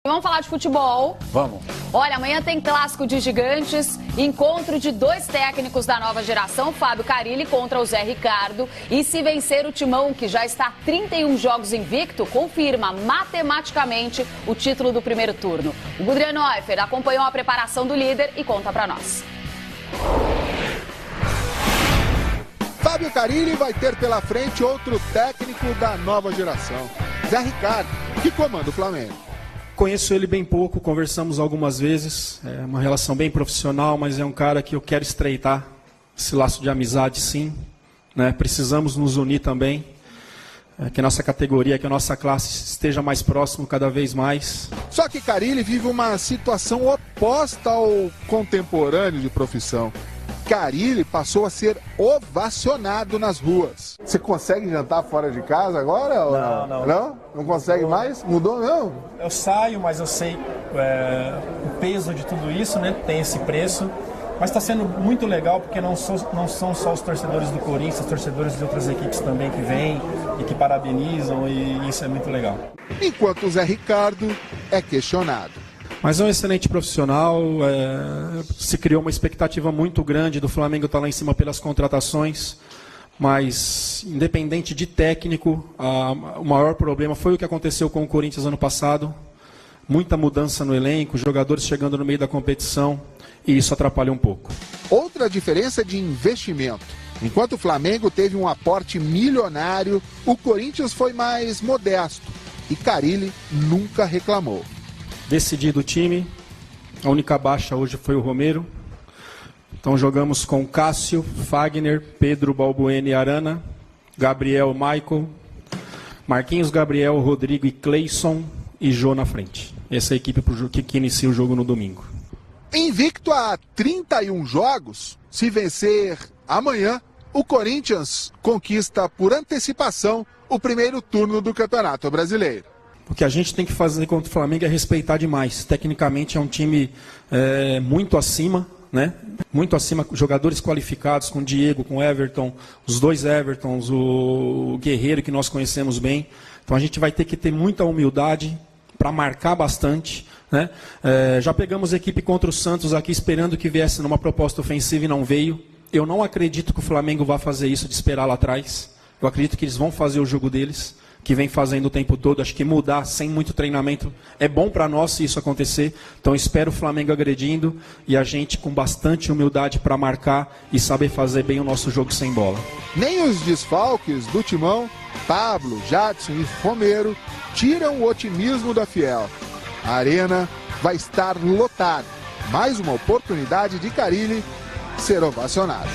Vamos falar de futebol. Vamos. Olha, amanhã tem clássico de gigantes, encontro de dois técnicos da nova geração, Fábio Carille contra o Zé Ricardo. E se vencer o Timão, que já está 31 jogos invicto, confirma matematicamente o título do primeiro turno. O Gudrian Neufeld acompanhou a preparação do líder e conta pra nós. Fábio Carille vai ter pela frente outro técnico da nova geração, Zé Ricardo, que comanda o Flamengo. Conheço ele bem pouco, conversamos algumas vezes, é uma relação bem profissional, mas é um cara que eu quero estreitar esse laço de amizade, sim. Né? Precisamos nos unir também, que a nossa categoria, que a nossa classe esteja mais próximo cada vez mais. Só que Carille vive uma situação oposta ao contemporâneo de profissão. Carille passou a ser ovacionado nas ruas. Você consegue jantar fora de casa agora? Ou não? Não? Não consegue mais? Mudou não? Eu saio, mas eu sei o peso de tudo isso, né? Tem esse preço. Mas está sendo muito legal porque não são só os torcedores do Corinthians, os torcedores de outras equipes também que vêm e que parabenizam, e isso é muito legal. Enquanto o Zé Ricardo é questionado. Mas é um excelente profissional, se criou uma expectativa muito grande do Flamengo estar lá em cima pelas contratações, mas independente de técnico, o maior problema foi o que aconteceu com o Corinthians ano passado, muita mudança no elenco, jogadores chegando no meio da competição, e isso atrapalha um pouco. Outra diferença de investimento. Enquanto o Flamengo teve um aporte milionário, o Corinthians foi mais modesto, e Carille nunca reclamou. Decidido o time, a única baixa hoje foi o Romero. Então jogamos com Cássio, Fagner, Pedro, Balbuena e Arana, Gabriel, Michael, Marquinhos, Gabriel, Rodrigo e Cleison e Jô na frente. Essa é a equipe que inicia o jogo no domingo. Invicto a 31 jogos, se vencer amanhã, o Corinthians conquista por antecipação o primeiro turno do Campeonato Brasileiro. O que a gente tem que fazer contra o Flamengo é respeitar demais. Tecnicamente é um time muito acima, né? Muito acima, jogadores qualificados, com o Diego, com o Everton, os dois Evertons, o Guerreiro que nós conhecemos bem. Então a gente vai ter que ter muita humildade para marcar bastante. Né? Já pegamos a equipe contra o Santos aqui esperando que viesse numa proposta ofensiva e não veio. Eu não acredito que o Flamengo vá fazer isso de esperar lá atrás. Eu acredito que eles vão fazer o jogo deles, que vem fazendo o tempo todo. Acho que mudar sem muito treinamento é bom para nós se isso acontecer. Então espero o Flamengo agredindo e a gente com bastante humildade para marcar e saber fazer bem o nosso jogo sem bola. Nem os desfalques do Timão, Pablo, Jadson e Romero, tiram o otimismo da Fiel. A arena vai estar lotada. Mais uma oportunidade de Carille ser ovacionado.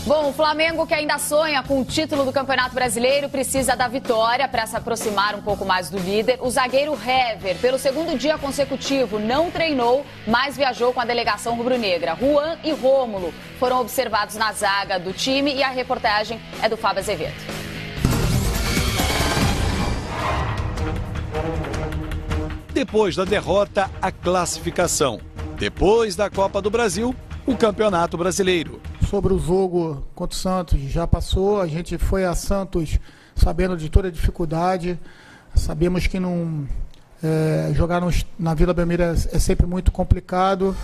Bom, o Flamengo, que ainda sonha com o título do Campeonato Brasileiro, precisa da vitória para se aproximar um pouco mais do líder. O zagueiro Hever, pelo segundo dia consecutivo, não treinou, mas viajou com a delegação rubro-negra. Juan e Rômulo foram observados na zaga do time e a reportagem é do Fábio Azevedo. Depois da derrota, a classificação. Depois da Copa do Brasil, o Campeonato Brasileiro. Sobre o jogo contra o Santos, já passou, a gente foi a Santos sabendo de toda a dificuldade, sabemos que jogar na Vila Belmiro é sempre muito complicado.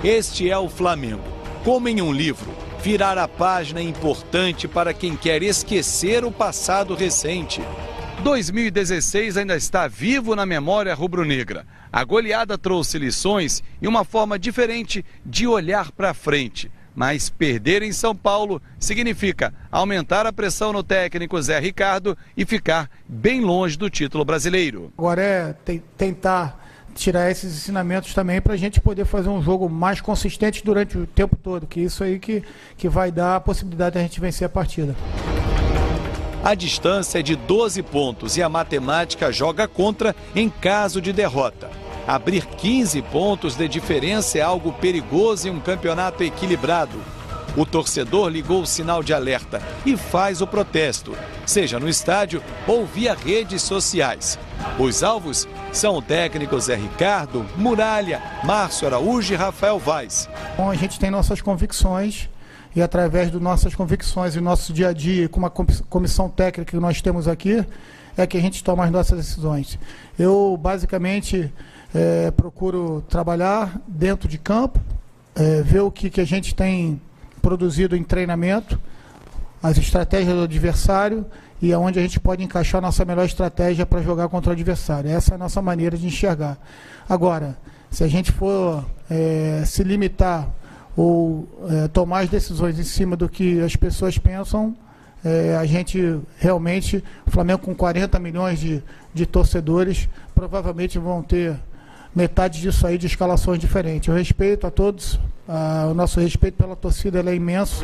Este é o Flamengo. Como em um livro, virar a página é importante para quem quer esquecer o passado recente. 2016 ainda está vivo na memória rubro-negra. A goleada trouxe lições e uma forma diferente de olhar para frente. Mas perder em São Paulo significa aumentar a pressão no técnico Zé Ricardo e ficar bem longe do título brasileiro. Agora é tentar tirar esses ensinamentos também para a gente poder fazer um jogo mais consistente durante o tempo todo, que isso aí que vai dar a possibilidade de a gente vencer a partida. A distância é de 12 pontos e a matemática joga contra em caso de derrota. Abrir 15 pontos de diferença é algo perigoso em um campeonato equilibrado. O torcedor ligou o sinal de alerta e faz o protesto, seja no estádio ou via redes sociais. Os alvos são o técnico Zé Ricardo, Muralha, Márcio Araújo e Rafael Vaz. Bom, a gente tem nossas convicções e através das nossas convicções e nosso dia a dia, com uma comissão técnica que nós temos aqui, é que a gente toma as nossas decisões. Eu, basicamente, procuro trabalhar dentro de campo, ver o que a gente tem produzido em treinamento, as estratégias do adversário e aonde a gente pode encaixar a nossa melhor estratégia para jogar contra o adversário. Essa é a nossa maneira de enxergar. Agora, se a gente for se limitar ou tomar as decisões em cima do que as pessoas pensam, a gente realmente, o Flamengo com 40 milhões de torcedores, provavelmente vão ter metade disso aí de escalações diferentes. Eu respeito a todos, o nosso respeito pela torcida é imenso.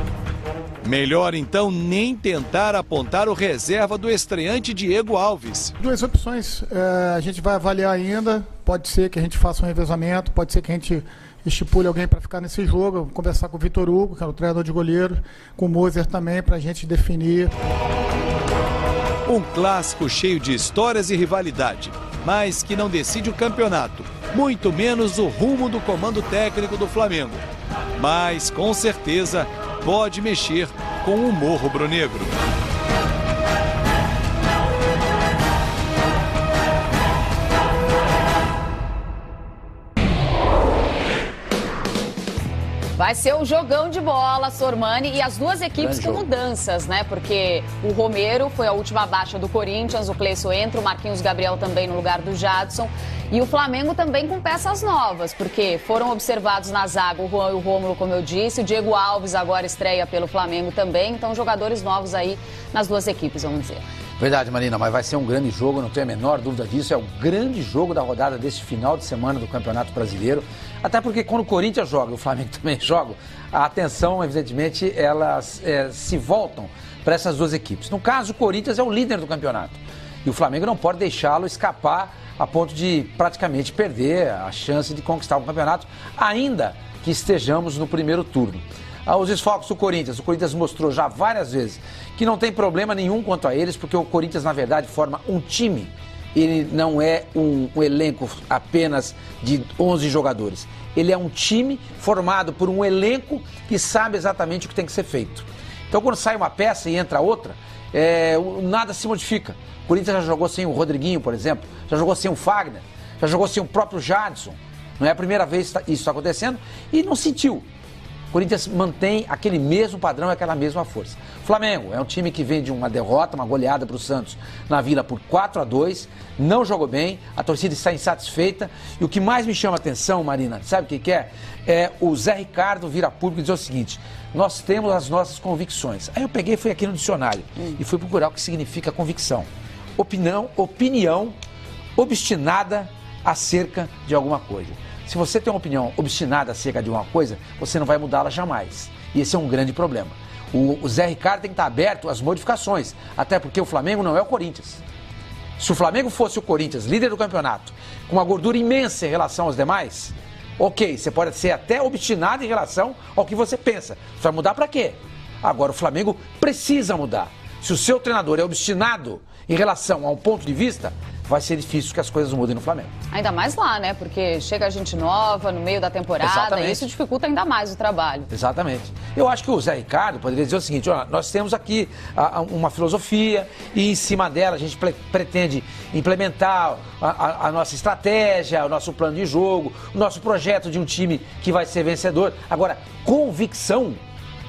Melhor então nem tentar apontar o reserva do estreante Diego Alves. Duas opções, a gente vai avaliar ainda, pode ser que a gente faça um revezamento, pode ser que a gente estipule alguém para ficar nesse jogo. Eu vou conversar com o Vitor Hugo, que é o treinador de goleiro, com o Moser também, para a gente definir. Um clássico cheio de histórias e rivalidade, mas que não decide o campeonato, muito menos o rumo do comando técnico do Flamengo. Mas, com certeza, pode mexer com o humor rubro-negro. Vai ser um jogão de bola, Sormani, e as duas equipes com mudanças, né? Porque o Romero foi a última baixa do Corinthians, o Cleison entra, o Marquinhos Gabriel também no lugar do Jadson. E o Flamengo também com peças novas, porque foram observados na zaga o Juan e o Rômulo, como eu disse, o Diego Alves agora estreia pelo Flamengo também, então jogadores novos aí nas duas equipes, vamos dizer. Verdade, Marina, mas vai ser um grande jogo, não tenho a menor dúvida disso. É o grande jogo da rodada desse final de semana do Campeonato Brasileiro. Até porque quando o Corinthians joga e o Flamengo também joga, a atenção, evidentemente, elas se voltam para essas duas equipes. No caso, o Corinthians é o líder do campeonato. E o Flamengo não pode deixá-lo escapar a ponto de praticamente perder a chance de conquistar o campeonato, ainda que estejamos no primeiro turno. Os desfalques do Corinthians. O Corinthians mostrou já várias vezes que não tem problema nenhum quanto a eles, porque o Corinthians, na verdade, forma um time. Ele não é um elenco apenas de 11 jogadores. Ele é um time formado por um elenco que sabe exatamente o que tem que ser feito. Então, quando sai uma peça e entra outra, nada se modifica. O Corinthians já jogou sem o Rodriguinho, por exemplo, já jogou sem o Fagner, já jogou sem o próprio Jadson. Não é a primeira vez que isso está acontecendo e não sentiu. O Corinthians mantém aquele mesmo padrão e aquela mesma força. O Flamengo é um time que vem de uma derrota, uma goleada para o Santos na Vila por 4-2, não jogou bem, a torcida está insatisfeita. E o que mais me chama a atenção, Marina, sabe o que é? É o Zé Ricardo vir a público e dizer o seguinte: nós temos as nossas convicções. Aí eu peguei e fui aqui no dicionário e fui procurar o que significa convicção. Opinião obstinada acerca de alguma coisa. Se você tem uma opinião obstinada acerca de uma coisa, você não vai mudá-la jamais. E esse é um grande problema. O Zé Ricardo tem que estar aberto às modificações, até porque o Flamengo não é o Corinthians. Se o Flamengo fosse o Corinthians, líder do campeonato, com uma gordura imensa em relação aos demais, ok, você pode ser até obstinado em relação ao que você pensa. Você vai mudar para quê? Agora, o Flamengo precisa mudar. Se o seu treinador é obstinado em relação a um ponto de vista, vai ser difícil que as coisas mudem no Flamengo. Ainda mais lá, né? Porque chega gente nova no meio da temporada. Exatamente. E isso dificulta ainda mais o trabalho. Exatamente. Eu acho que o Zé Ricardo poderia dizer o seguinte: ó, nós temos aqui uma filosofia e em cima dela a gente pretende implementar a nossa estratégia, o nosso plano de jogo, o nosso projeto de um time que vai ser vencedor. Agora, convicção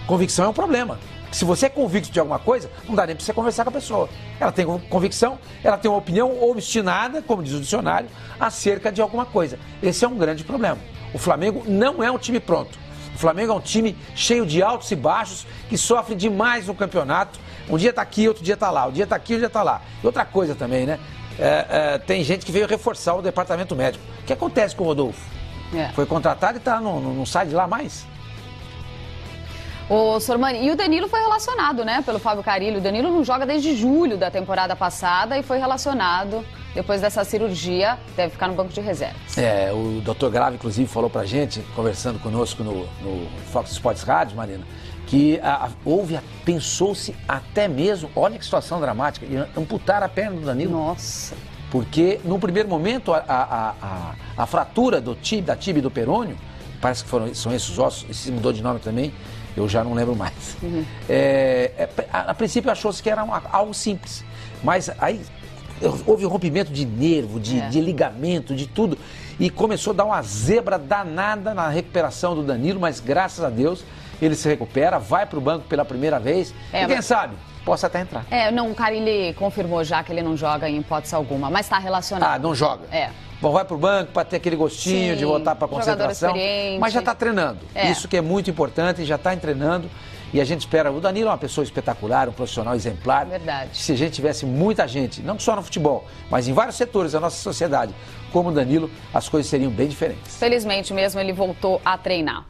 é um problema. Se você é convicto de alguma coisa, não dá nem para você conversar com a pessoa. Ela tem convicção, ela tem uma opinião obstinada, como diz o dicionário, acerca de alguma coisa. Esse é um grande problema. O Flamengo não é um time pronto. O Flamengo é um time cheio de altos e baixos, que sofre demais no campeonato. Um dia está aqui, outro dia está lá. Um dia está aqui, outro dia está lá. E outra coisa também, né? Tem gente que veio reforçar o departamento médico. O que acontece com o Rodolfo? Foi contratado e não sai de lá mais. O Sormani, e o Danilo foi relacionado, né, pelo Fábio Carille. O Danilo não joga desde julho da temporada passada e foi relacionado depois dessa cirurgia, deve ficar no banco de reservas. O Dr. Grave, inclusive, falou pra gente, conversando conosco no Fox Sports Rádio, Marina, que pensou-se até mesmo, olha que situação dramática, amputar a perna do Danilo. Nossa. Porque, num primeiro momento, a fratura da tíbia e do perônio, parece que são esses ossos, esse mudou de nome também, Eu já não lembro mais. A princípio achou-se que era algo simples, mas aí houve um rompimento de nervo, de ligamento, de tudo. E começou a dar uma zebra danada na recuperação do Danilo, mas graças a Deus ele se recupera, vai para o banco pela primeira vez e quem sabe possa até entrar. O Carille confirmou já que ele não joga em hipótese alguma, mas está relacionado. Ah, não joga? Bom, vai pro banco para ter aquele gostinho de voltar para a concentração, mas já está treinando. Isso que é muito importante, já está treinando. E a gente espera, o Danilo é uma pessoa espetacular, um profissional exemplar. Verdade. Se a gente tivesse muita gente, não só no futebol, mas em vários setores da nossa sociedade, como o Danilo, as coisas seriam bem diferentes. Felizmente mesmo ele voltou a treinar.